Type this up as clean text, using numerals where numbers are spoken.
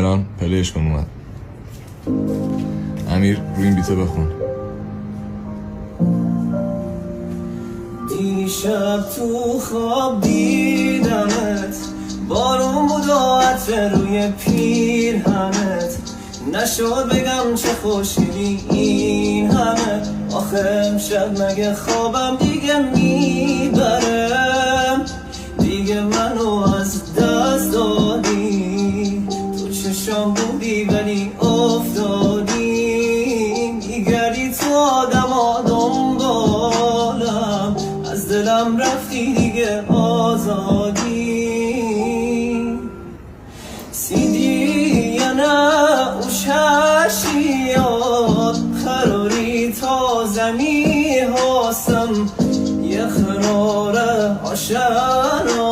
الان پلیش کن اومد. امیر روی این بیته بخون. دیشب تو خواب دیدمت، بارون بود و عطر روی پیرهنت، نشد بگم چه خوشگلی این همه. آخه امشب مگه خوابم دیگه میبرم، دیگه منو از دست دادی. تو چشام بودی ولی افتادی، میگردی تو آدما دنبالم، از دلم رفتی دیگه آزادی. سیدی یا نه اوش هشیاد، قراری تا زمی هاستم، یه خراره آشنا